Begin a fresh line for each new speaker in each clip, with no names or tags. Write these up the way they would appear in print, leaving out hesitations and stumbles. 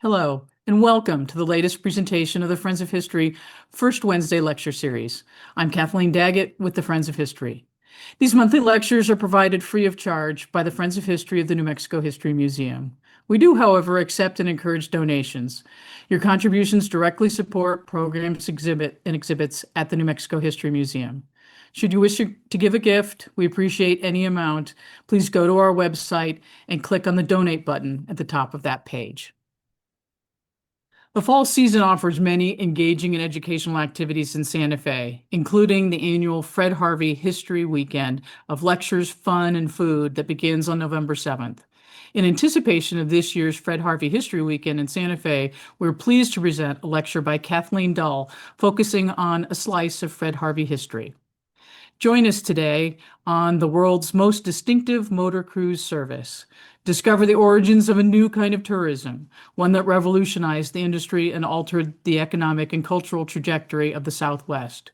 Hello, and welcome to the latest presentation of the Friends of History First Wednesday Lecture Series. I'm Kathleen Daggett with the Friends of History. These monthly lectures are provided free of charge by the Friends of History of the New Mexico History Museum. We do, however, accept and encourage donations. Your contributions directly support programs, exhibits at the New Mexico History Museum. Should you wish to give a gift, we appreciate any amount. Please go to our website and click on the donate button at the top of that page. The fall season offers many engaging and educational activities in Santa Fe, including the annual Fred Harvey History Weekend of lectures, fun, and food that begins on November 7th. In anticipation of this year's Fred Harvey History Weekend in Santa Fe, we're pleased to present a lecture by Kathleen Dull focusing on a slice of Fred Harvey history. Join us today on the world's most distinctive motor cruise service. Discover the origins of a new kind of tourism, one that revolutionized the industry and altered the economic and cultural trajectory of the Southwest.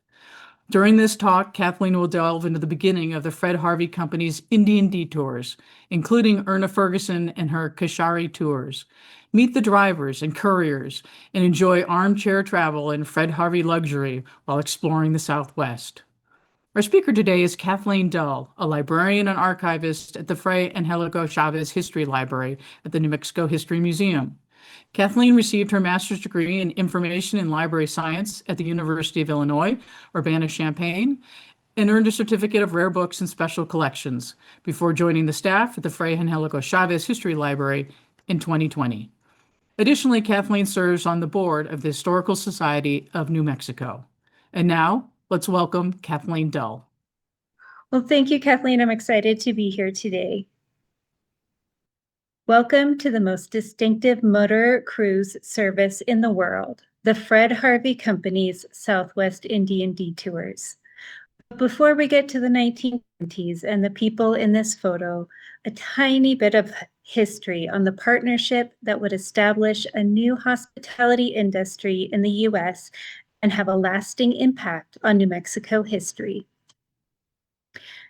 During this talk, Kathleen will delve into the beginning of the Fred Harvey Company's Indian Detours, including Erna Fergusson and her Koshare Tours. Meet the drivers and couriers and enjoy armchair travel in Fred Harvey luxury while exploring the Southwest. Our speaker today is Kathleen Dull, a librarian and archivist at the Fray Angelico Chavez History Library at the New Mexico History Museum. Kathleen received her master's degree in information and library science at the University of Illinois, Urbana-Champaign, and earned a certificate of rare books and special collections before joining the staff at the Fray Angelico Chavez History Library in 2020. Additionally, Kathleen serves on the board of the Historical Society of New Mexico. And now, let's welcome Kathleen Dull.
Well, thank you, Kathleen. I'm excited to be here today. Welcome to the most distinctive motor cruise service in the world, the Fred Harvey Company's Southwest Indian Detours. Before we get to the 1920s and the people in this photo, a tiny bit of history on the partnership that would establish a new hospitality industry in the U.S. and have a lasting impact on New Mexico history.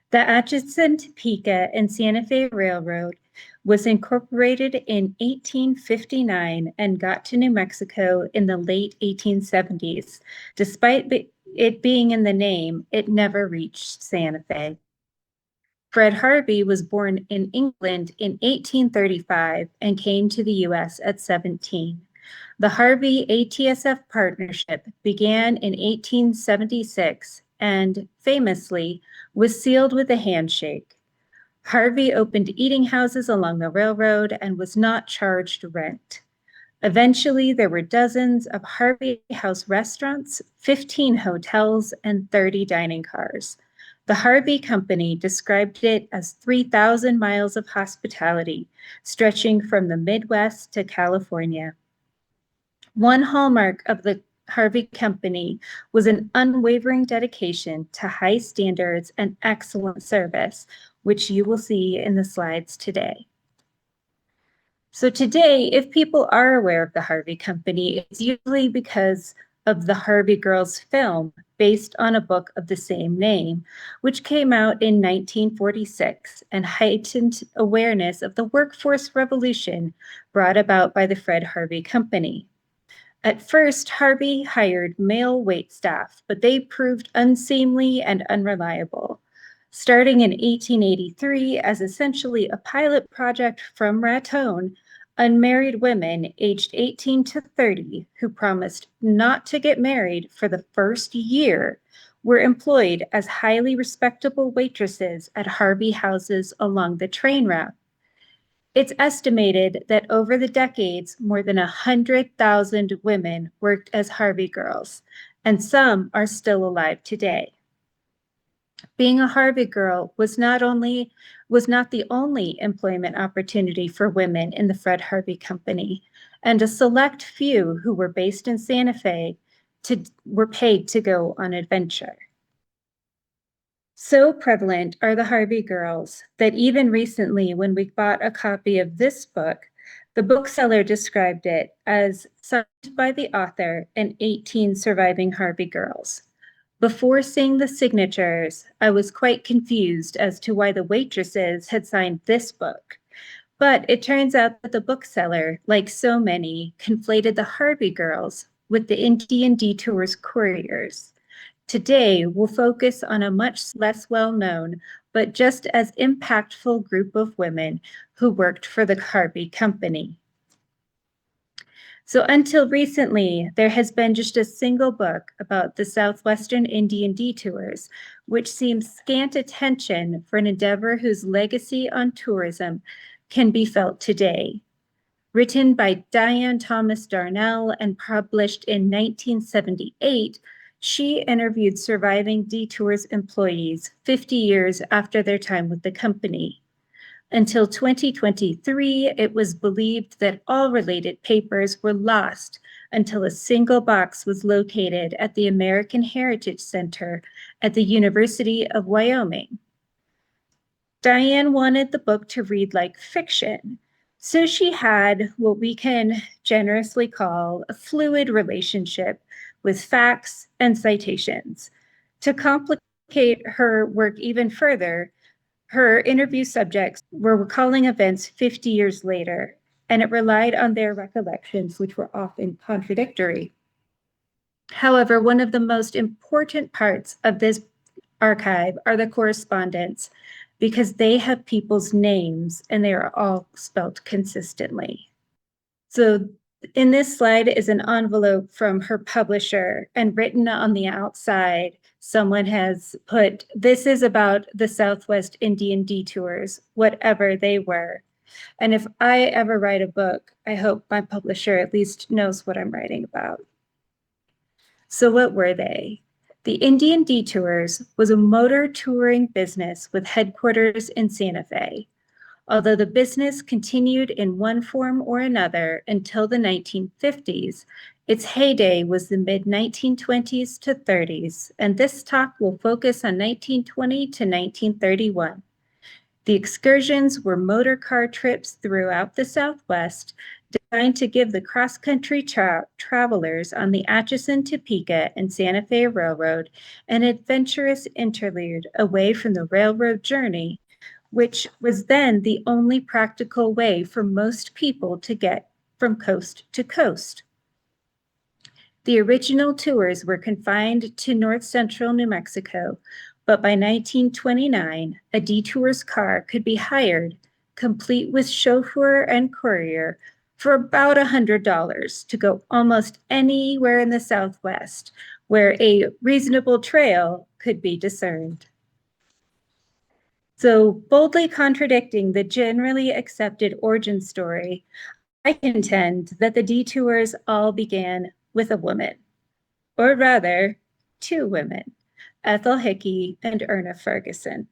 The Atchison, Topeka, and Santa Fe Railroad was incorporated in 1859 and got to New Mexico in the late 1870s. Despite it being in the name, it never reached Santa Fe. Fred Harvey was born in England in 1835 and came to the U.S. at 17. The Harvey ATSF partnership began in 1876 and, famously, was sealed with a handshake. Harvey opened eating houses along the railroad and was not charged rent. Eventually, there were dozens of Harvey House restaurants, 15 hotels, and 30 dining cars. The Harvey Company described it as 3,000 miles of hospitality, stretching from the Midwest to California. One hallmark of the Harvey Company was an unwavering dedication to high standards and excellent service, which you will see in the slides today. So today, if people are aware of the Harvey Company, it's usually because of the Harvey Girls film based on a book of the same name, which came out in 1946 and heightened awareness of the workforce revolution brought about by the Fred Harvey Company. At first, Harvey hired male waitstaff, but they proved unseemly and unreliable. Starting in 1883 as essentially a pilot project from Raton, unmarried women aged 18 to 30 who promised not to get married for the first year were employed as highly respectable waitresses at Harvey houses along the train route. It's estimated that over the decades, more than 100,000 women worked as Harvey girls, and some are still alive today. Being a Harvey girl was not the only employment opportunity for women in the Fred Harvey Company, and a select few who were based in Santa Fe were paid to go on adventure. So prevalent are the Harvey girls that even recently, when we bought a copy of this book, the bookseller described it as signed by the author and 18 surviving Harvey girls. Before seeing the signatures, I was quite confused as to why the waitresses had signed this book. But it turns out that the bookseller, like so many, conflated the Harvey girls with the Indian Detours couriers. Today, we'll focus on a much less well-known, but just as impactful group of women who worked for the Harvey Company. So until recently, there has been just a single book about the Southwestern Indian Detours, which seems scant attention for an endeavor whose legacy on tourism can be felt today. Written by Diane Thomas Darnell and published in 1978, she interviewed surviving Detours employees 50 years after their time with the company. Until 2023, it was believed that all related papers were lost until a single box was located at the American Heritage Center at the University of Wyoming. Diane wanted the book to read like fiction, so she had what we can generously call a fluid relationship with facts and citations. To complicate her work even further, her interview subjects were recalling events 50 years later, and it relied on their recollections, which were often contradictory. However, one of the most important parts of this archive are the correspondence, because they have people's names and they are all spelled consistently. So in this slide is an envelope from her publisher, and written on the outside, someone has put, "This is about the Southwest Indian Detours, whatever they were." And if I ever write a book, I hope my publisher at least knows what I'm writing about. So what were they? The Indian Detours was a motor touring business with headquarters in Santa Fe. Although the business continued in one form or another until the 1950s, its heyday was the mid-1920s to 30s, and this talk will focus on 1920 to 1931. The excursions were motor car trips throughout the Southwest, designed to give the cross-country travelers on the Atchison, Topeka, and Santa Fe Railroad an adventurous interlude away from the railroad journey, which was then the only practical way for most people to get from coast to coast. The original tours were confined to north central New Mexico, but by 1929, a Detours car could be hired, complete with chauffeur and courier, for about $100 to go almost anywhere in the Southwest where a reasonable trail could be discerned. So, boldly contradicting the generally accepted origin story, I contend that the Detours all began with a woman, or rather, two women, Ethel Hickey and Erna Fergusson.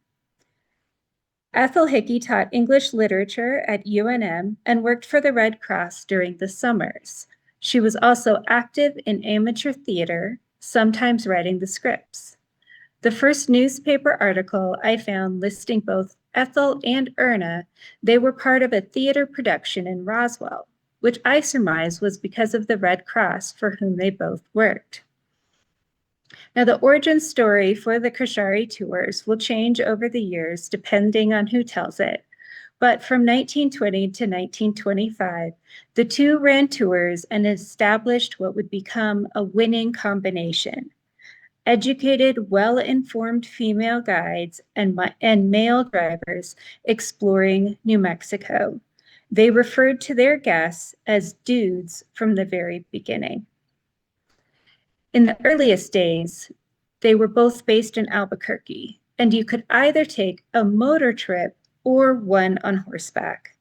Ethel Hickey taught English literature at UNM and worked for the Red Cross during the summers. She was also active in amateur theater, sometimes writing the scripts. The first newspaper article I found listing both Ethel and Erna, they were part of a theater production in Roswell, which I surmise was because of the Red Cross for whom they both worked. Now, the origin story for the Koshare Tours will change over the years depending on who tells it. But from 1920 to 1925, the two ran tours and established what would become a winning combination: educated, well-informed female guides and male drivers exploring New Mexico. They referred to their guests as dudes from the very beginning. In the earliest days, they were both based in Albuquerque, and you could either take a motor trip or one on horseback.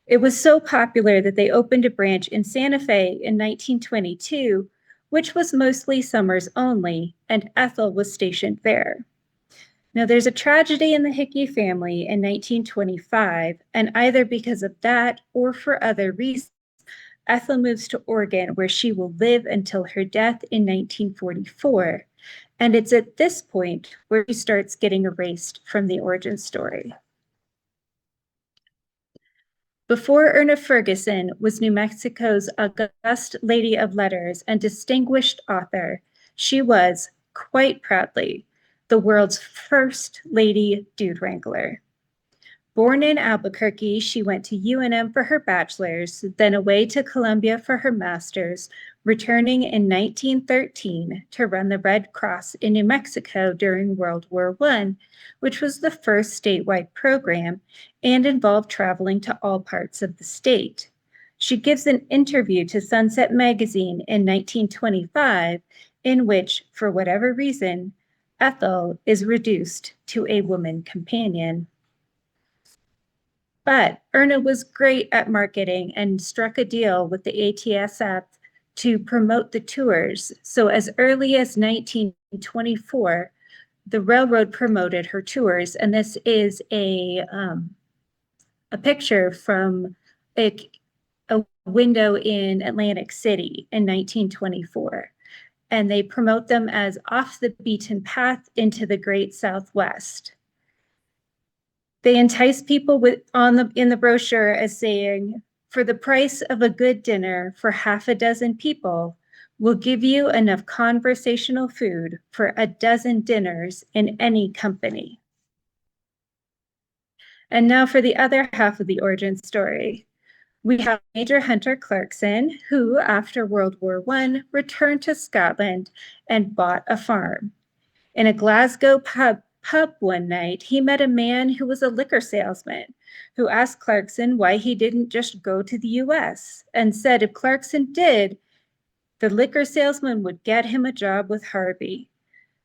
It was so popular that they opened a branch in Santa Fe in 1922, which was mostly summers only, and Ethel was stationed there. Now, there's a tragedy in the Hickey family in 1925, and either because of that or for other reasons, Ethel moves to Oregon, where she will live until her death in 1944. And it's at this point where she starts getting erased from the origin story. Before Erna Fergusson was New Mexico's august lady of letters and distinguished author, she was, quite proudly, the world's first lady dude wrangler. Born in Albuquerque, she went to UNM for her bachelor's, then away to Columbia for her master's, returning in 1913 to run the Red Cross in New Mexico during World War I, which was the first statewide program and involved traveling to all parts of the state. She gives an interview to Sunset Magazine in 1925, in which, for whatever reason, Ethel is reduced to a woman companion. But Erna was great at marketing and struck a deal with the ATSF to promote the tours. So as early as 1924, the railroad promoted her tours. And this is a picture from a window in Atlantic City in 1924. And they promote them as off the beaten path into the great Southwest. They entice people in the brochure as saying, for the price of a good dinner for half a dozen people, we'll give you enough conversational food for a dozen dinners in any company. And now for the other half of the origin story. We have Major Hunter Clarkson, who after World War I returned to Scotland and bought a farm. In a Glasgow pub one night, he met a man who was a liquor salesman who asked Clarkson why he didn't just go to the US and said if Clarkson did, the liquor salesman would get him a job with Harvey.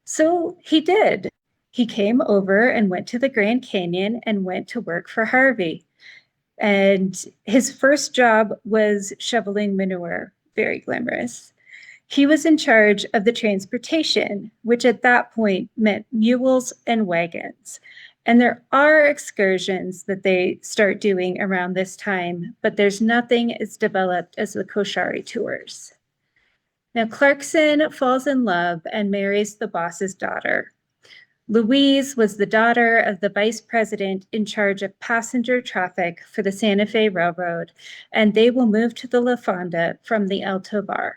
So he did. He came over and went to the Grand Canyon and went to work for Harvey. And his first job was shoveling manure, very glamorous. He was in charge of the transportation, which at that point meant mules and wagons. And there are excursions that they start doing around this time, but there's nothing as developed as the Koshare Tours. Now, Clarkson falls in love and marries the boss's daughter. Louise was the daughter of the vice president in charge of passenger traffic for the Santa Fe Railroad, and they will move to the La Fonda from the Alto Bar.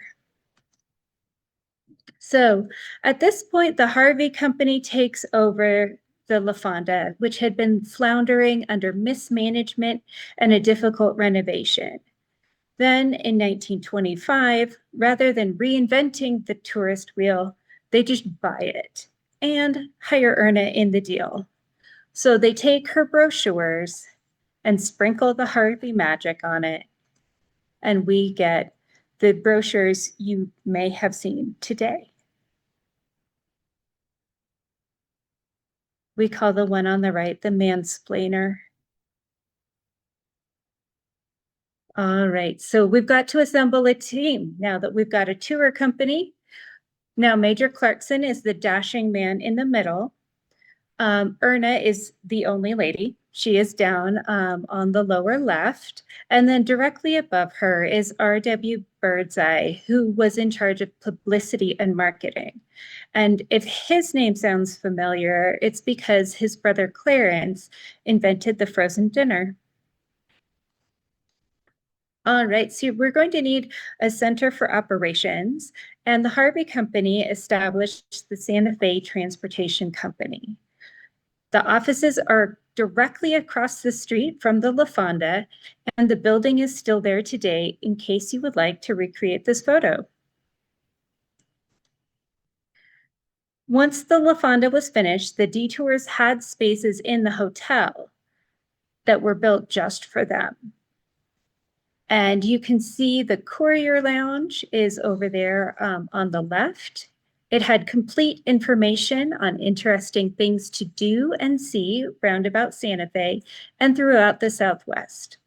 So at this point, the Harvey Company takes over the La Fonda, which had been floundering under mismanagement and a difficult renovation. Then in 1925, rather than reinventing the tourist wheel, they just buy it and hire Erna in the deal. So they take her brochures and sprinkle the Harvey magic on it, and we get the brochures you may have seen today. We call the one on the right the mansplainer. All right, so we've got to assemble a team now that we've got a tour company. Now, Major Clarkson is the dashing man in the middle. Erna is the only lady. She is down on the lower left. And then directly above her is R.W. Birdseye, who was in charge of publicity and marketing. And if his name sounds familiar, it's because his brother Clarence invented the frozen dinner. All right, so we're going to need a center for operations, and the Harvey Company established the Santa Fe Transportation Company. The offices are directly across the street from the La Fonda, and the building is still there today in case you would like to recreate this photo. Once the La Fonda was finished, the Detours had spaces in the hotel that were built just for them. And you can see the courier lounge is over there on the left. It had complete information on interesting things to do and see roundabout Santa Fe and throughout the Southwest.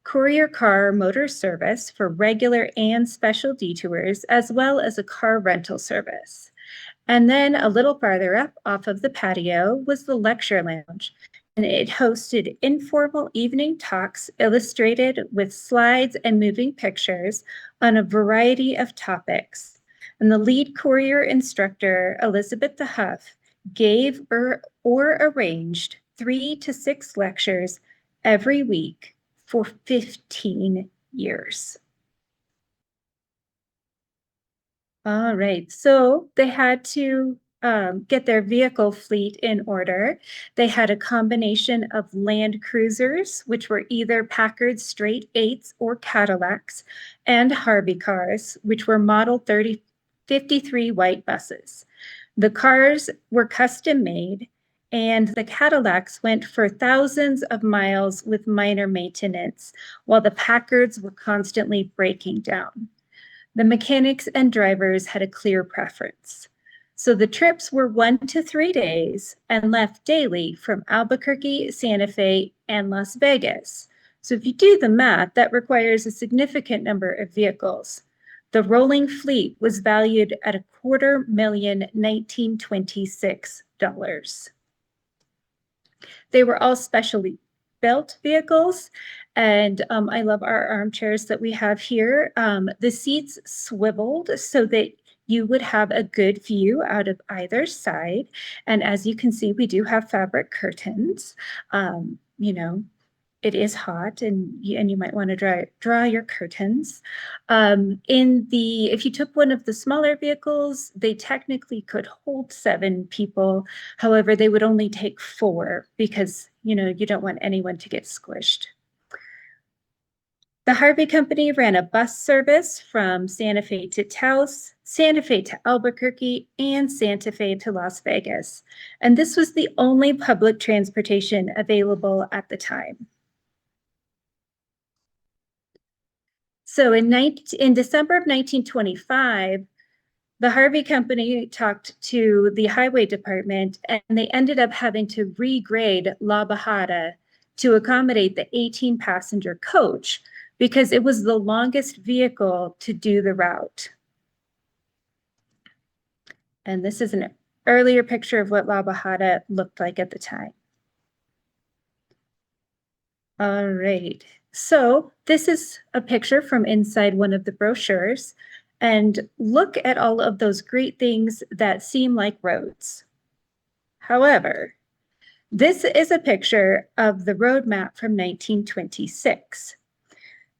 Courier car motor service for regular and special detours, as well as a car rental service. And then a little farther up off of the patio was the lecture lounge. And it hosted informal evening talks illustrated with slides and moving pictures on a variety of topics. And the lead courier instructor, Elizabeth the Huff, gave or arranged 3 to 6 lectures every week for 15 years. All right, so they had to get their vehicle fleet in order. They had a combination of Land Cruisers, which were either Packard straight eights or Cadillacs, and Harvey cars, which were Model 3053 white buses. The cars were custom made, and the Cadillacs went for thousands of miles with minor maintenance, while the Packards were constantly breaking down. The mechanics and drivers had a clear preference. So the trips were 1 to 3 days and left daily from Albuquerque, Santa Fe, and Las Vegas. So if you do the math, that requires a significant number of vehicles. The rolling fleet was valued at $250,000 $1926. They were all specially built vehicles, and I love our armchairs that we have here. The seats swiveled so that you would have a good view out of either side. And as you can see, we do have fabric curtains. You know, it is hot, and you might want to draw your curtains. If you took one of the smaller vehicles, they technically could hold 7 people. However, they would only take 4 because, you don't want anyone to get squished. The Harvey Company ran a bus service from Santa Fe to Taos, Santa Fe to Albuquerque, and Santa Fe to Las Vegas. And this was the only public transportation available at the time. So in December of 1925, the Harvey Company talked to the Highway Department, and they ended up having to regrade La Bajada to accommodate the 18-passenger coach because it was the longest vehicle to do the route. And this is an earlier picture of what La Bajada looked like at the time. All right, so this is a picture from inside one of the brochures, and look at all of those great things that seem like roads. However, this is a picture of the road map from 1926,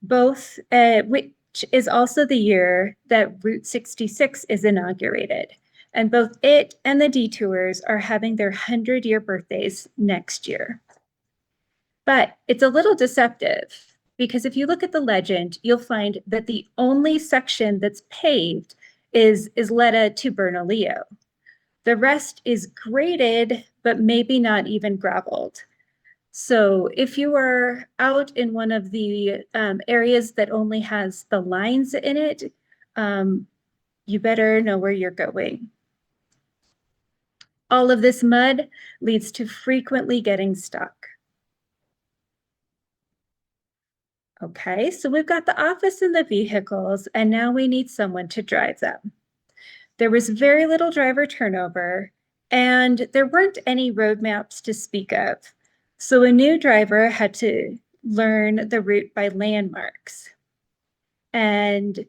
which is also the year that Route 66 is inaugurated. And both it and the Detours are having their 100-year birthdays next year. But it's a little deceptive because if you look at the legend, you'll find that the only section that's paved is Isleta to Bernalillo. The rest is graded, but maybe not even graveled. So if you are out in one of the areas that only has the lines in it, you better know where you're going. All of this mud leads to frequently getting stuck. Okay, so we've got the office and the vehicles, and now we need someone to drive them. There was very little driver turnover, and there weren't any road maps to speak of. So a new driver had to learn the route by landmarks. And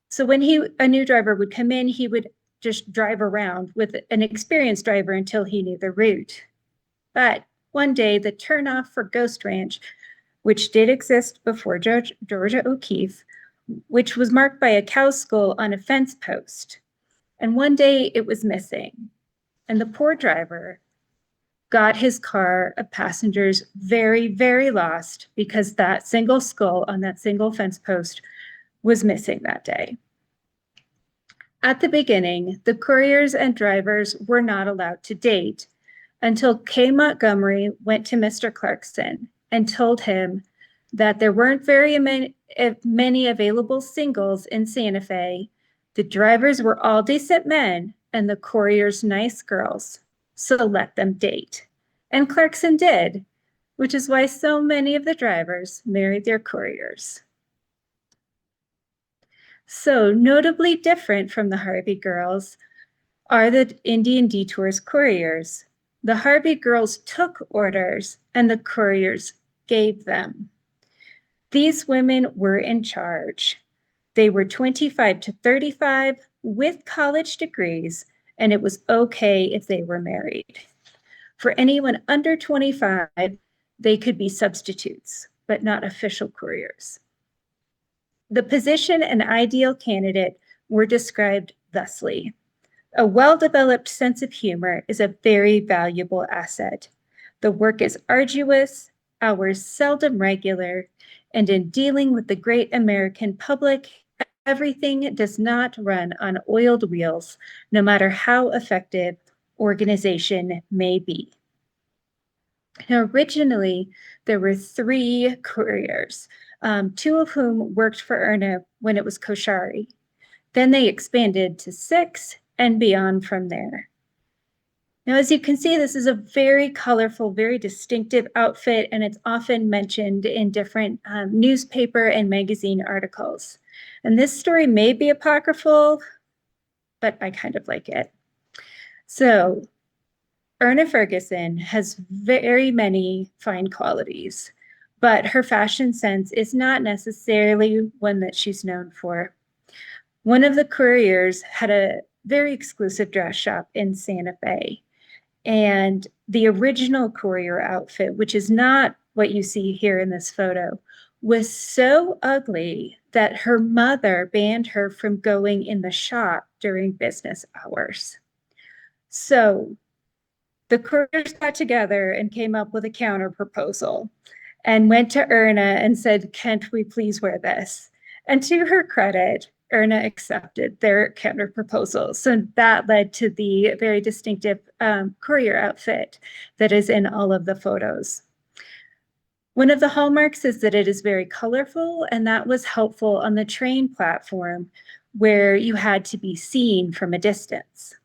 so when a new driver would come in, he would just drive around with an experienced driver until he knew the route. But one day, the turnoff for Ghost Ranch, which did exist before Georgia O'Keeffe, which was marked by a cow skull on a fence post. And one day it was missing. And the poor driver got his car of passengers very, very lost because that single skull on that single fence post was missing that day. At the beginning, the couriers and drivers were not allowed to date until Kay Montgomery went to Mr. Clarkson and told him that there weren't very many available singles in Santa Fe. The drivers were all decent men and the couriers nice girls, so let them date. And Clarkson did, which is why so many of the drivers married their couriers. So notably different from the Harvey girls are the Indian Detours couriers. The Harvey girls took orders and the couriers gave them. These women were in charge. They were 25 to 35 with college degrees, and it was okay if they were married. For anyone under 25, they could be substitutes, but not official couriers. The position and ideal candidate were described thusly: A well-developed sense of humor is a very valuable asset. The work is arduous, hours seldom regular, and in dealing with the great American public, everything does not run on oiled wheels, no matter how effective organization may be. Now, originally, there were 3 couriers, 2 of whom worked for Erna when it was Koshare. Then they expanded to 6 and beyond from there. Now, as you can see, this is a very colorful, very distinctive outfit, and it's often mentioned in different newspaper and magazine articles. And this story may be apocryphal, but I kind of like it. So, Erna Fergusson has very many fine qualities, but her fashion sense is not necessarily one that she's known for. One of the couriers had a very exclusive dress shop in Santa Fe. And the original courier outfit, which is not what you see here in this photo, was so ugly that her mother banned her from going in the shop during business hours. So the couriers got together and came up with a counter proposal and went to Erna and said, "Can't we please wear this?" And to her credit, Erna accepted their counter proposal. So that led to the very distinctive courier outfit that is in all of the photos. One of the hallmarks is that it is very colorful, and that was helpful on the train platform where you had to be seen from a distance.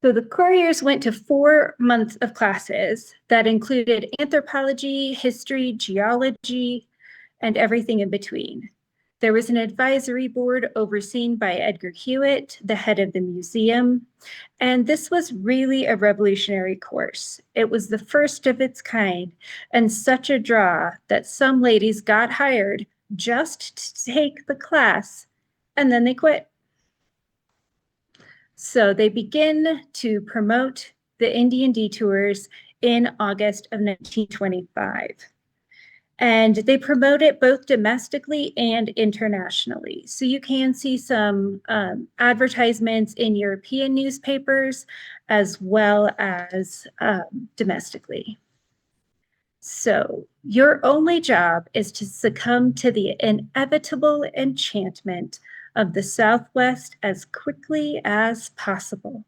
So the couriers went to 4 months of classes that included anthropology, history, geology, and everything in between. There was an advisory board overseen by Edgar Hewitt, the head of the museum, and this was really a revolutionary course. It was the first of its kind and such a draw that some ladies got hired just to take the class, and then they quit. So they begin to promote the Indian Detours in August of 1925. And they promote it both domestically and internationally. So you can see some advertisements in European newspapers as well as domestically. So your only job is to succumb to the inevitable enchantment of the Southwest as quickly as possible.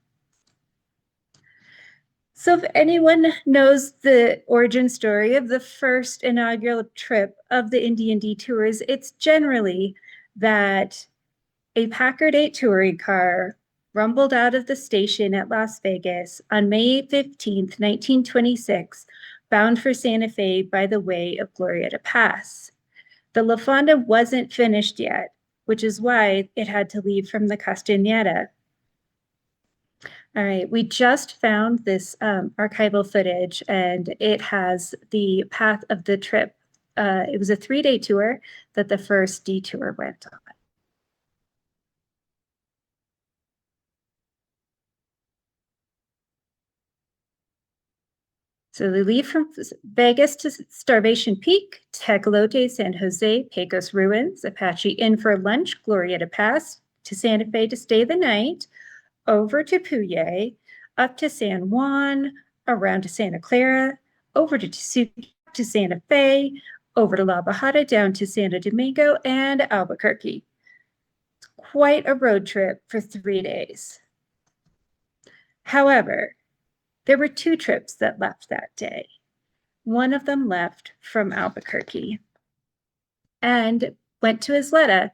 So if anyone knows the origin story of the first inaugural trip of the Indian Detours, it's generally that a Packard 8 touring car rumbled out of the station at Las Vegas on May 15th, 1926, bound for Santa Fe by the way of Glorieta Pass. The La Fonda wasn't finished yet, which is why it had to leave from the Castaneda. All right, we just found this archival footage, and it has the path of the trip. It was a 3-day tour that the first detour went on. So they leave from Vegas to Starvation Peak, Tecolote, San Jose, Pecos Ruins, Apache Inn for lunch, Glorieta Pass, to Santa Fe to stay the night, over to Puye, up to San Juan, around to Santa Clara, over to Santa Fe, over to La Bajada, down to Santo Domingo, and Albuquerque. Quite a road trip for 3 days. However, there were 2 trips that left that day. One of them left from Albuquerque and went to Isleta.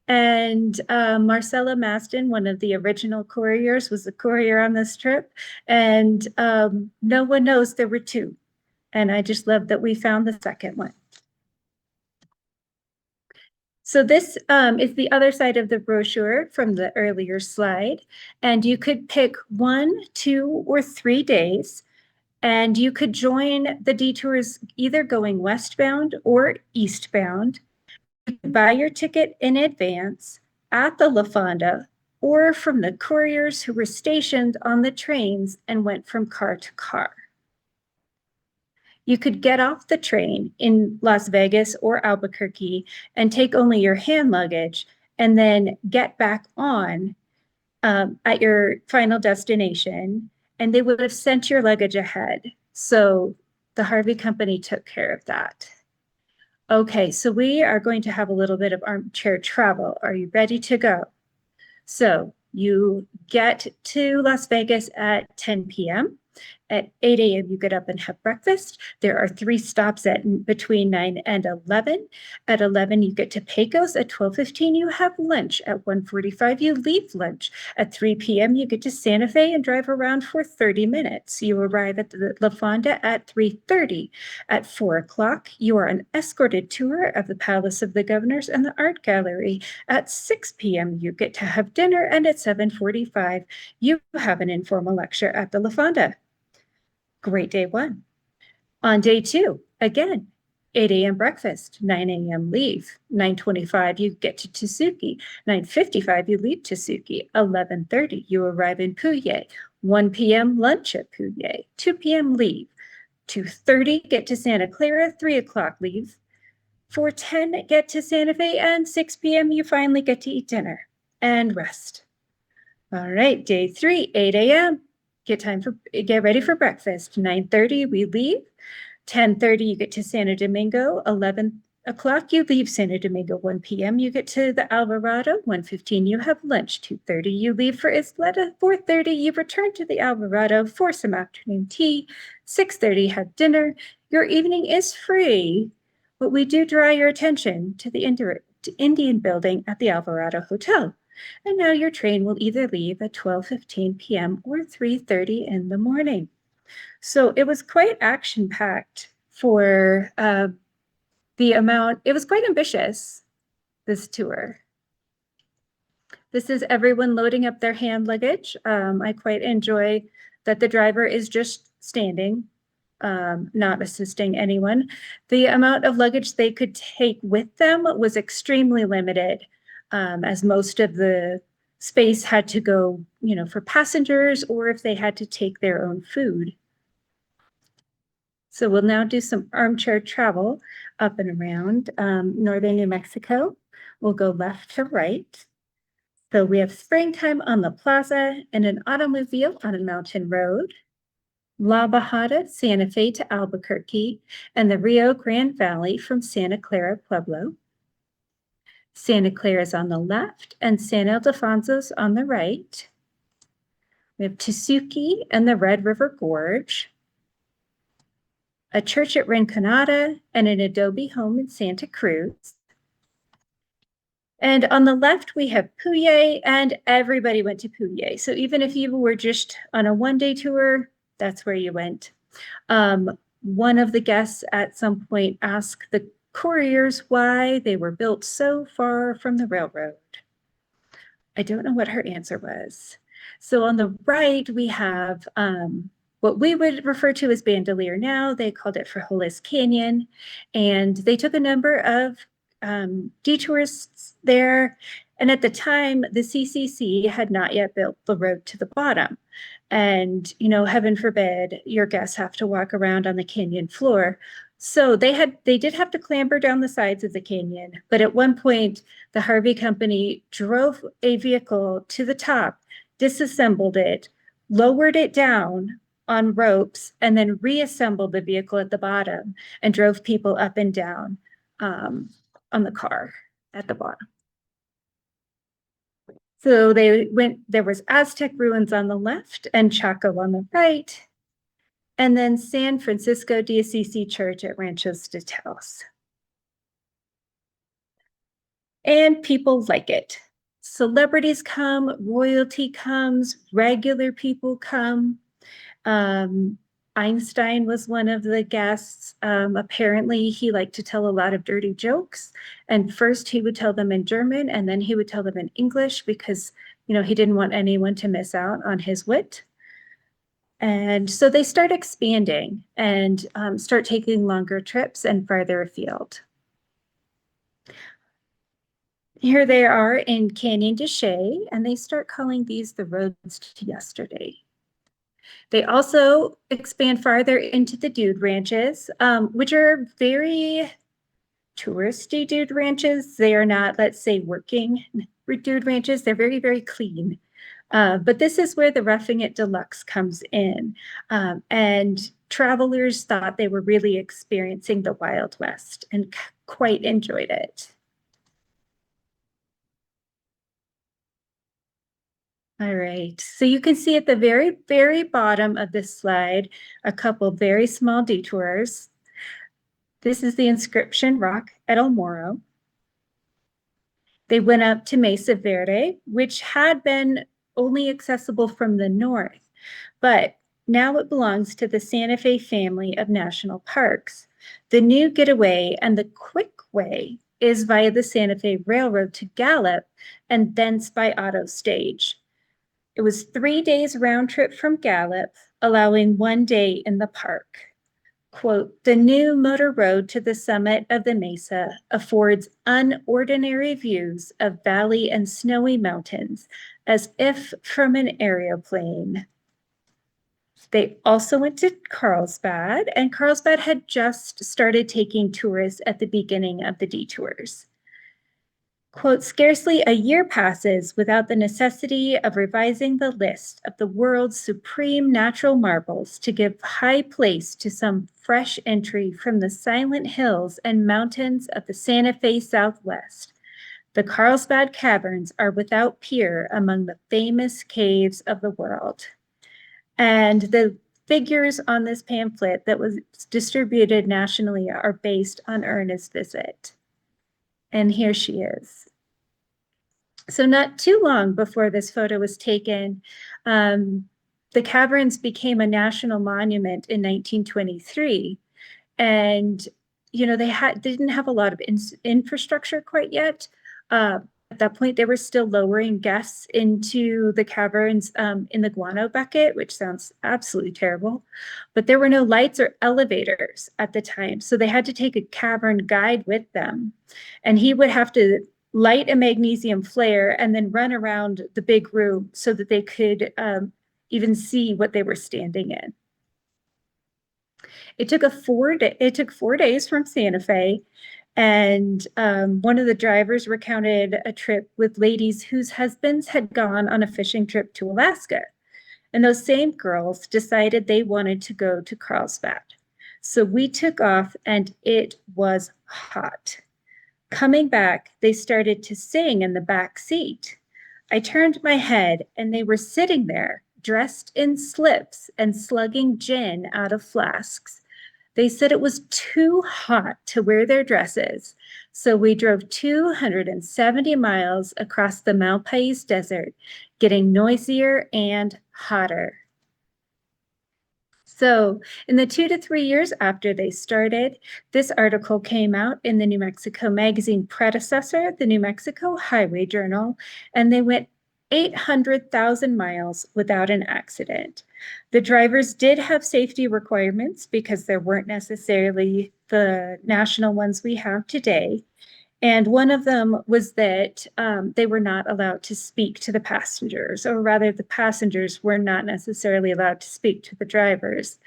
And Marcella Maston, one of the original couriers, was a courier on this trip. And no one knows there were 2. And I just love that we found the second one. So this is the other side of the brochure from the earlier slide. And you could pick 1, 2, or 3 days. And you could join the detours either going westbound or eastbound. You could buy your ticket in advance at the La Fonda or from the couriers who were stationed on the trains and went from car to car. You could get off the train in Las Vegas or Albuquerque and take only your hand luggage and then get back on at your final destination, and they would have sent your luggage ahead. So the Harvey Company took care of that. Okay, so we are going to have a little bit of armchair travel. Are you ready to go? So you get to Las Vegas at 10 p.m. At 8 a.m., you get up and have breakfast. There are 3 stops at between 9 and 11. At 11, you get to Pecos. At 12:15, you have lunch. At 1:45, you leave lunch. At 3 p.m., you get to Santa Fe and drive around for 30 minutes. You arrive at the La Fonda at 3:30. At 4 o'clock, you are an escorted tour of the Palace of the Governors and the Art Gallery. At 6 p.m., you get to have dinner, and at 7:45, you have an informal lecture at the La Fonda. Great day 1. On day 2, again, 8 a.m. breakfast, 9 a.m. leave, 9:25 you get to Tsuki, 9:55 you leave Tsuki, 11:30 you arrive in Puyi, 1 p.m. lunch at Puyi, 2 p.m. leave, 2:30 get to Santa Clara, 3 o'clock leave, 4:10 get to Santa Fe, and 6 p.m. you finally get to eat dinner and rest. All right, day 3, 8 a.m. Get ready for breakfast. 9:30 we leave. 10:30 you get to Santo Domingo. 11 o'clock you leave Santo Domingo. 1 p.m. you get to the Alvarado. 1:15 you have lunch. 2:30 you leave for Isleta. 4:30 you return to the Alvarado for some afternoon tea. 6:30 have dinner. Your evening is free, but we do draw your attention to the Indian building at the Alvarado Hotel. And now your train will either leave at 12:15 p.m. or 3:30 in the morning. So it was quite action-packed for the amount. It was quite ambitious, this tour. This is everyone loading up their hand luggage. I quite enjoy that the driver is just standing, not assisting anyone. The amount of luggage they could take with them was extremely limited. As most of the space had to go, for passengers, or if they had to take their own food. So we'll now do some armchair travel up and around northern New Mexico. We'll go left to right. So we have springtime on the plaza and an automobile on a mountain road. La Bajada, Santa Fe to Albuquerque, and the Rio Grande Valley from Santa Clara Pueblo. Santa Clara is on the left and San Ildefonso's on the right. We have Tsuki and the Red River Gorge, a church at Rinconada, and an adobe home in Santa Cruz. And on the left, we have Puyi, and everybody went to Puyi. So even if you were just on a one-day tour, that's where you went. One of the guests at some point asked the couriers why they were built so far from the railroad. I don't know what her answer was. So on the right, we have what we would refer to as Bandelier now. They called it Frijoles Canyon. And they took a number of detourists there. And at the time, the CCC had not yet built the road to the bottom. And, heaven forbid, your guests have to walk around on the canyon floor. So they did have to clamber down the sides of the canyon. But at one point, the Harvey Company drove a vehicle to the top, disassembled it, lowered it down on ropes, and then reassembled the vehicle at the bottom and drove people up and down on the car at the bottom. So there was Aztec ruins on the left and Chaco on the right. And then San Francisco de Assisi Church at Ranchos de Taos. And people like it. Celebrities come, royalty comes, regular people come. Einstein was one of the guests. Apparently, he liked to tell a lot of dirty jokes. And first he would tell them in German, and then he would tell them in English because, he didn't want anyone to miss out on his wit. And so they start expanding and start taking longer trips and farther afield. Here they are in Canyon de Chelly, and they start calling these the roads to yesterday. They also expand farther into the dude ranches, which are very touristy dude ranches. They are not, let's say, working dude ranches. They're very, very clean. But this is where the Roughing It Deluxe comes in. And travelers thought they were really experiencing the Wild West and quite enjoyed it. All right, so you can see at the very, very bottom of this slide, a couple very small detours. This is the inscription rock at El Morro. They went up to Mesa Verde, which had been only accessible from the north, but now it belongs to the Santa Fe family of national parks. The new getaway and the quick way is via the Santa Fe Railroad to Gallup and thence by auto stage. It was 3 days round trip from Gallup, allowing 1 day in the park. Quote, the new motor road to the summit of the mesa affords unordinary views of valley and snowy mountains as if from an aeroplane. They also went to Carlsbad, and Carlsbad had just started taking tourists at the beginning of the detours. Quote, scarcely a year passes without the necessity of revising the list of the world's supreme natural marvels to give high place to some fresh entry from the silent hills and mountains of the Santa Fe Southwest. The Carlsbad Caverns are without peer among the famous caves of the world. And the figures on this pamphlet that was distributed nationally are based on Erna's visit. And here she is. So not too long before this photo was taken, the caverns became a national monument in 1923. And, you know, they didn't have a lot of infrastructure quite yet. At that point, they were still lowering guests into the caverns in the guano bucket, which sounds absolutely terrible. But there were no lights or elevators at the time. So they had to take a cavern guide with them. And he would have to light a magnesium flare and then run around the big room so that they could even see what they were standing in. It took 4 days from Santa Fe, and one of the drivers recounted a trip with ladies whose husbands had gone on a fishing trip to Alaska. And those same girls decided they wanted to go to Carlsbad. So we took off, and it was hot. Coming back, they started to sing in the back seat. I turned my head, and they were sitting there, dressed in slips and slugging gin out of flasks. They said it was too hot to wear their dresses, so we drove 270 miles across the Malpais Desert, getting noisier and hotter. So in the 2 to 3 years after they started, this article came out in the New Mexico Magazine predecessor, the New Mexico Highway Journal, and they went 800,000 miles without an accident. The drivers did have safety requirements because there weren't necessarily the national ones we have today. And one of them was that they were not allowed to speak to the passengers, or rather the passengers were not necessarily allowed to speak to the drivers.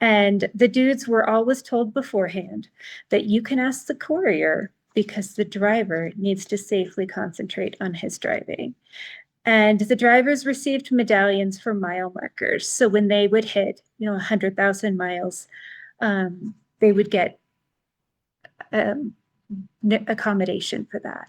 And the dudes were always told beforehand that you can ask the courier because the driver needs to safely concentrate on his driving. And the drivers received medallions for mile markers. So when they would hit, 100,000 miles, they would get accommodation for that.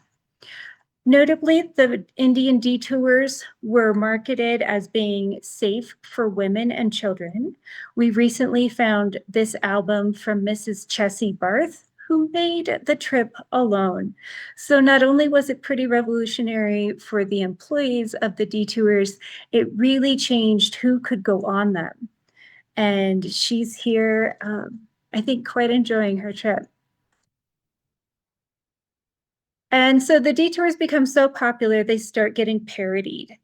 Notably, the Indian Detours were marketed as being safe for women and children. We recently found this album from Mrs. Chessie Barth, who made the trip alone. So not only was it pretty revolutionary for the employees of the Detours, it really changed who could go on them. And she's here, I think, quite enjoying her trip. And so the detours become so popular, they start getting parodied.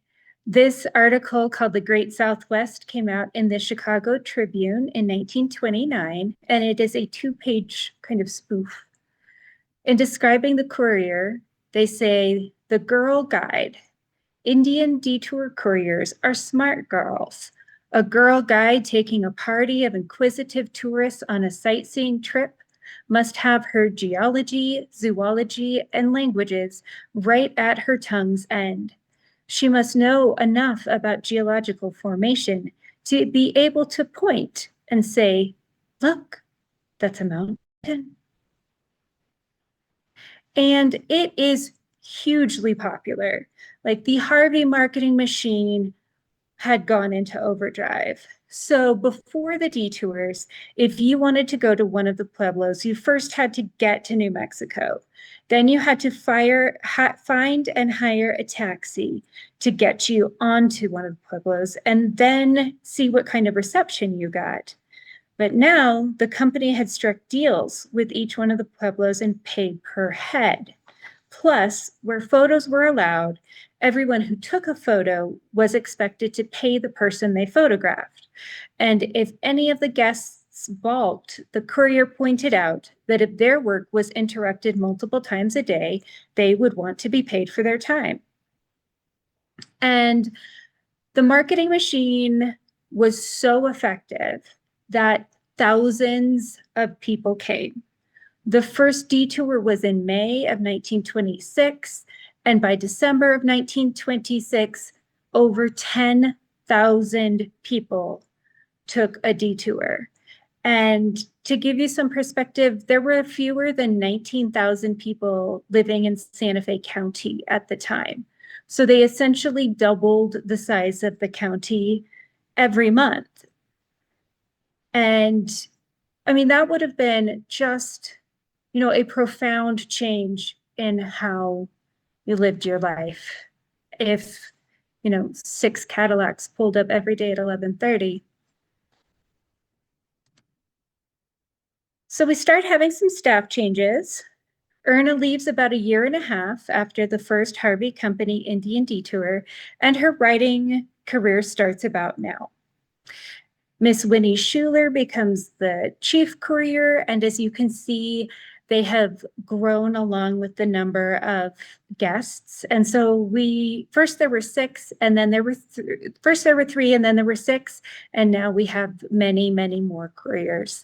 This article called The Great Southwest came out in the Chicago Tribune in 1929, and it is a 2-page kind of spoof. In describing the courier, they say, the girl guide. Indian detour couriers are smart girls. A girl guide taking a party of inquisitive tourists on a sightseeing trip must have her geology, zoology, and languages right at her tongue's end. She must know enough about geological formation to be able to point and say, look, that's a mountain. And it is hugely popular. Like the Harvey marketing machine had gone into overdrive. So before the detours, if you wanted to go to one of the pueblos, you first had to get to New Mexico. Then you had to find and hire a taxi to get you onto one of the pueblos and then see what kind of reception you got. But now the company had struck deals with each one of the pueblos and paid per head. Plus, where photos were allowed, everyone who took a photo was expected to pay the person they photographed. And if any of the guests balked, the courier pointed out that if their work was interrupted multiple times a day, they would want to be paid for their time. And the marketing machine was so effective that thousands of people came. The first detour was in May of 1926, and by December of 1926, over 10,000 people took a detour. And to give you some perspective, there were fewer than 19,000 people living in Santa Fe County at the time. So they essentially doubled the size of the county every month. And I mean, that would have been just, a profound change in how you lived your life. If, 6 Cadillacs pulled up every day at 11:30. So we start having some staff changes. Erna leaves about a year and a half after the first Harvey Company Indian Detour, and her writing career starts about now. Miss Winnie Schuler becomes the chief courier, and as you can see, they have grown along with the number of guests. And so first there were 6, and then there were 3, and then there were 6, and now we have many, many more couriers.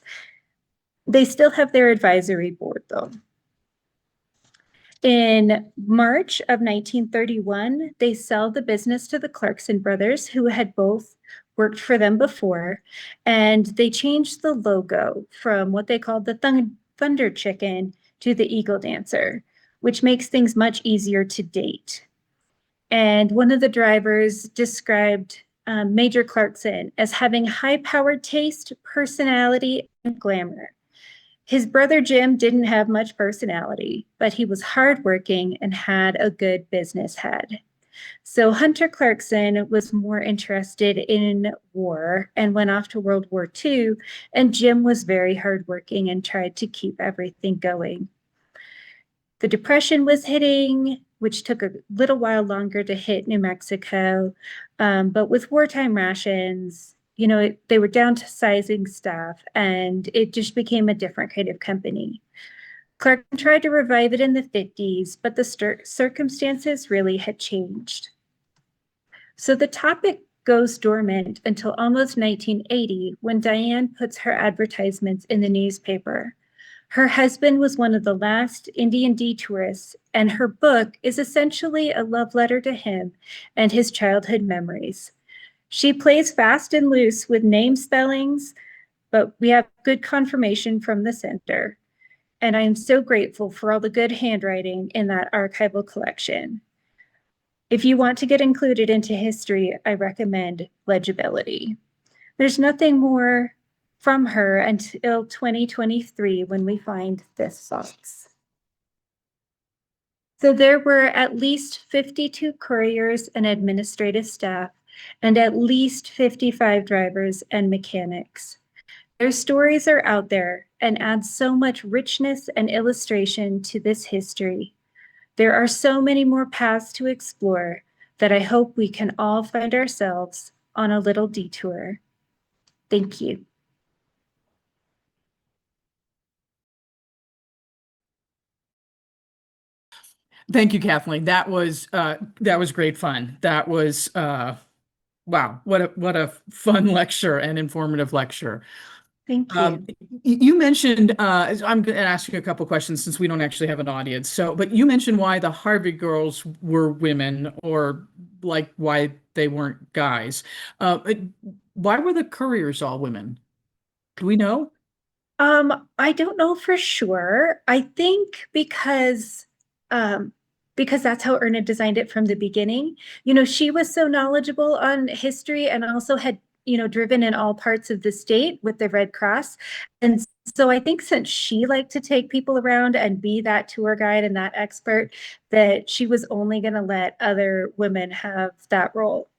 They still have their advisory board though. In March of 1931, they sell the business to the Clarkson brothers, who had both worked for them before, and they changed the logo from what they called the Thunder Chicken to the Eagle Dancer, which makes things much easier to date. And one of the drivers described Major Clarkson as having high-powered taste, personality, and glamour. His brother Jim didn't have much personality, but he was hardworking and had a good business head. So Hunter Clarkson was more interested in war and went off to World War II, and Jim was very hardworking and tried to keep everything going. The Depression was hitting, which took a little while longer to hit New Mexico, but with wartime rations, they were downsizing staff, and it just became a different kind of company. Clarkson tried to revive it in the 50s, but the circumstances really had changed. So the topic goes dormant until almost 1980, when Diane puts her advertisements in the newspaper. Her husband was one of the last Indian detourists, and her book is essentially a love letter to him and his childhood memories. She plays fast and loose with name spellings, but we have good confirmation from the center. And I am so grateful for all the good handwriting in that archival collection. If you want to get included into history, I recommend legibility. There's nothing more from her until 2023 when we find this box. So there were at least 52 couriers and administrative staff, and at least 55 drivers and mechanics. Their stories are out there and add so much richness and illustration to this history. There are so many more paths to explore that I hope we can all find ourselves on a little detour. Thank you.
Thank you, Kathleen. That was great fun. That was wow, what a fun lecture and informative lecture.
Thank you.
You mentioned, I'm going to ask you a couple questions since we don't actually have an audience. But you mentioned why the Harvey girls were women, or like why they weren't guys. Uh, why were the couriers all women? Do we know?
I don't know for sure. I think because that's how Erna designed it from the beginning. She was so knowledgeable on history and also had, driven in all parts of the state with the Red Cross. And so I think since she liked to take people around and be that tour guide and that expert, that she was only going to let other women have that role.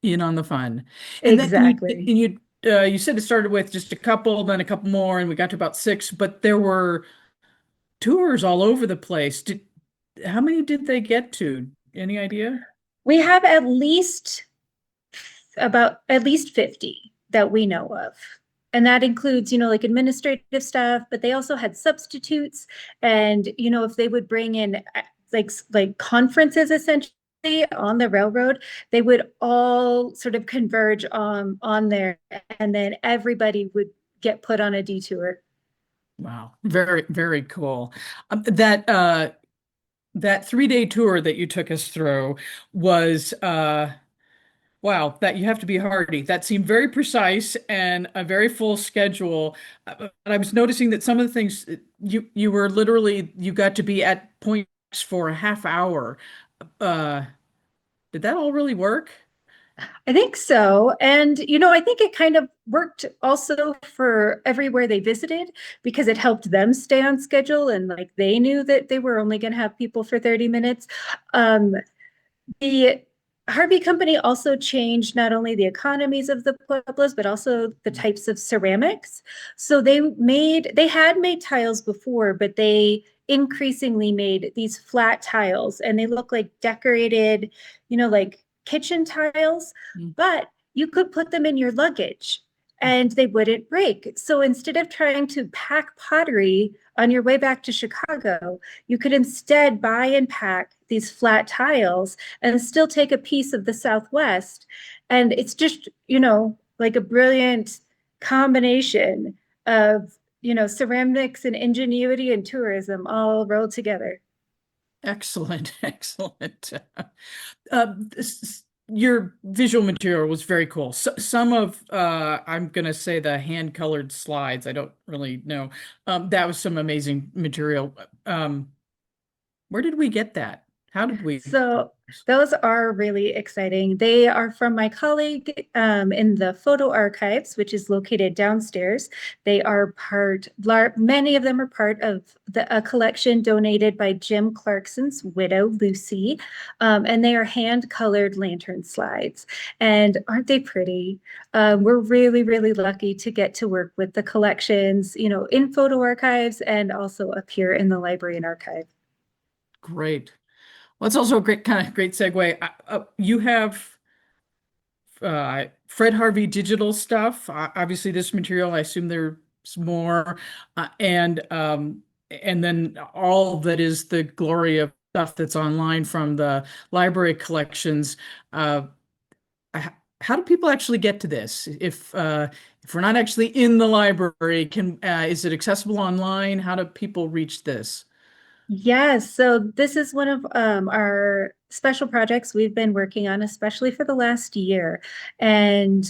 In on the fun. And then
Exactly.
you said it started with just a couple, then a couple more, and we got to about six, but there were tours all over the place. How many did they get to? Any idea?
We have at least 50 that we know of. And that includes, like administrative stuff, but they also had substitutes. And, if they would bring in like conferences essentially on the railroad, they would all sort of converge on there. And then everybody would get put on a detour.
Wow. Very, very cool. That 3-day tour that you took us through was wow, that you have to be hardy. That seemed very precise and a very full schedule. But I was noticing that some of the things you were literally you got to be at points for a half hour. Uh, did that all really work?
I think so. And, I think it kind of worked also for everywhere they visited because it helped them stay on schedule and like they knew that they were only going to have people for 30 minutes. The Harvey Company also changed not only the economies of the pueblos, but also the types of ceramics. So they had made tiles before, but they increasingly made these flat tiles and they look like decorated, like kitchen tiles,
Mm.
but you could put them in your luggage and they wouldn't break. So instead of trying to pack pottery on your way back to Chicago, you could instead buy and pack these flat tiles and still take a piece of the Southwest. And it's just, like a brilliant combination of, ceramics and ingenuity and tourism all rolled together.
Excellent, excellent. Your visual material was very cool. Some of I'm gonna say the hand colored slides. I don't really know. That was some amazing material. Where did we get that? How did we get
So
those?
those are really exciting. They are from my colleague in the photo archives, which is located downstairs. They are many of them are part of a collection donated by Jim Clarkson's widow, Lucy. And they are hand-colored lantern slides. And aren't they pretty? We're really, really lucky to get to work with the collections, in photo archives and also up here in the Librarian archive.
Great. Well, it's also a great segue. You have Fred Harvey digital stuff. Obviously, this material, I assume there's more, and then all that is the glory of stuff that's online from the library collections. Uh, how do people actually get to this? If we're not actually in the library, can is it accessible online? How do people reach this?
Yes, so this is one of our special projects we've been working on, especially for the last year. And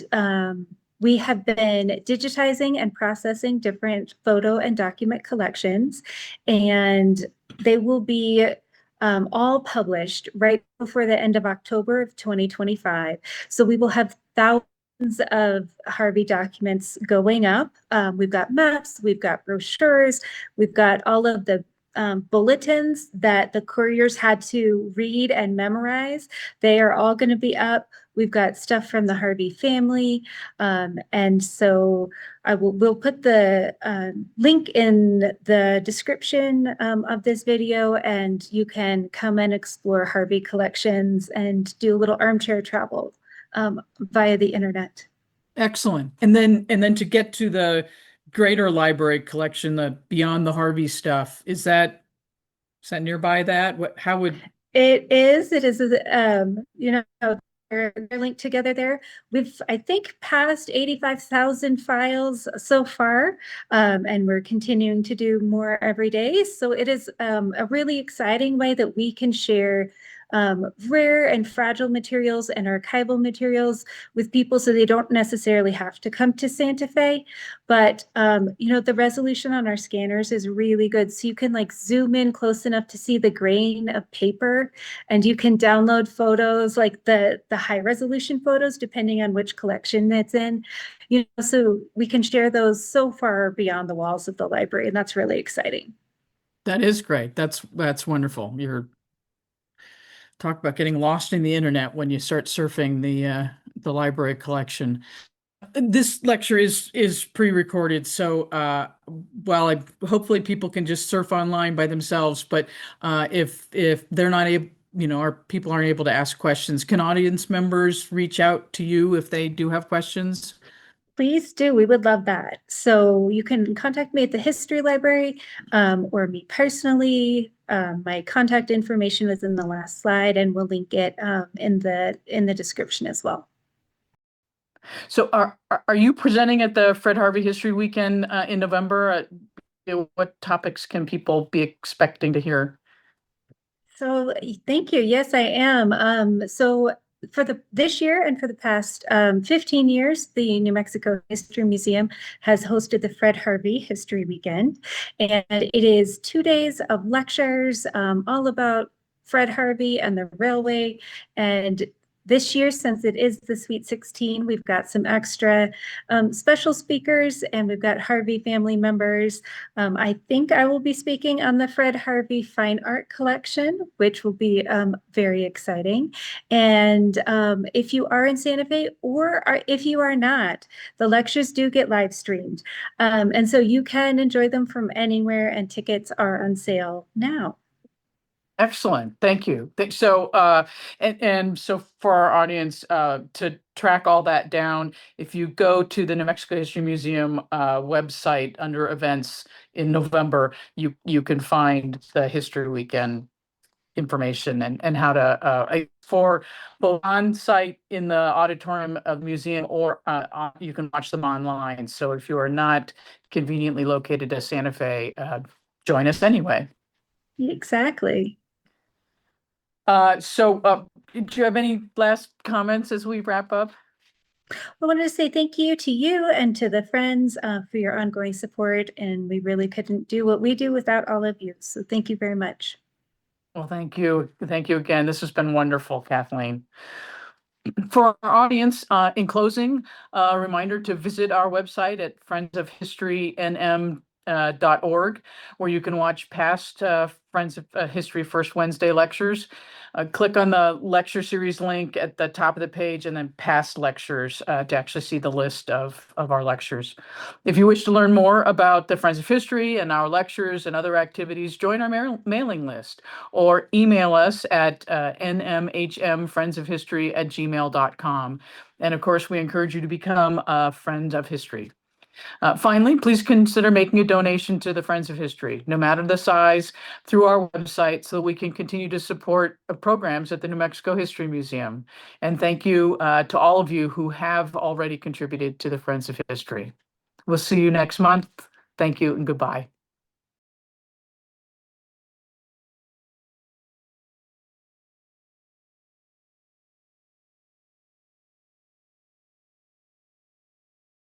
we have been digitizing and processing different photo and document collections, and they will be all published right before the end of October of 2025. So we will have thousands of Harvey documents going up. We've got maps, we've got brochures, we've got all of the bulletins that the couriers had to read and memorize. They are all going to be up. We've got stuff from the Harvey family. And so we'll put the link in the description of this video, and you can come and explore Harvey collections and do a little armchair travel via the internet.
Excellent. And then to get to the greater library collection, the beyond the Harvey stuff, is that nearby that? How would
It is, they're linked together there. We've, I think, passed 85,000 files so far, and we're continuing to do more every day. So it is a really exciting way that we can share rare and fragile materials and archival materials with people so they don't necessarily have to come to Santa Fe. But, the resolution on our scanners is really good. So you can like zoom in close enough to see the grain of paper, and you can download photos like the high resolution photos, depending on which collection it's in. So we can share those so far beyond the walls of the library, and that's really exciting.
That is great. That's wonderful. You're talk about getting lost in the internet when you start surfing the library collection. This lecture is pre-recorded, so while hopefully people can just surf online by themselves, but if they're not able, our people aren't able to ask questions, can audience members reach out to you if they do have questions?
Please do. We would love that. So you can contact me at the History Library, or me personally. My contact information is in the last slide, and we'll link it in the description as well.
So are you presenting at the Fred Harvey History Weekend in November? What topics can people be expecting to hear?
So thank you. Yes, I am. So for this year and for the past 15 years, the New Mexico History Museum has hosted the Fred Harvey History Weekend. And it is 2 days of lectures all about Fred Harvey and the railway. And this year, since it is the Sweet 16, we've got some extra special speakers, and we've got Harvey family members. I think I will be speaking on the Fred Harvey Fine Art Collection, which will be very exciting. And if you are in Santa Fe, or if you are not, the lectures do get live streamed. And so you can enjoy them from anywhere, and tickets are on sale now.
Excellent. Thank you. So, and so for our audience, to track all that down, if you go to the New Mexico History Museum website under events in November, you can find the History Weekend information and how to for both on site in the auditorium of the museum, or you can watch them online. So if you are not conveniently located to Santa Fe, join us anyway.
Exactly.
So do you have any last comments as we wrap up?
I wanted to say thank you to you and to the friends for your ongoing support. And we really couldn't do what we do without all of you. So thank you very much.
Well, thank you. Thank you again. This has been wonderful, Kathleen. For our audience, in closing, a reminder to visit our website at friendsofhistorynm.org, where you can watch past Friends of History First Wednesday lectures. Click on the lecture series link at the top of the page, and then past lectures to actually see the list of our lectures. If you wish to learn more about the Friends of History and our lectures and other activities, join our mailing list or email us at nmhmfriendsofhistory@gmail.com. And of course, we encourage you to become a friend of history. Finally, please consider making a donation to the Friends of History, no matter the size, through our website, so that we can continue to support programs at the New Mexico History Museum. And thank you to all of you who have already contributed to the Friends of History. We'll see you next month. Thank you and goodbye.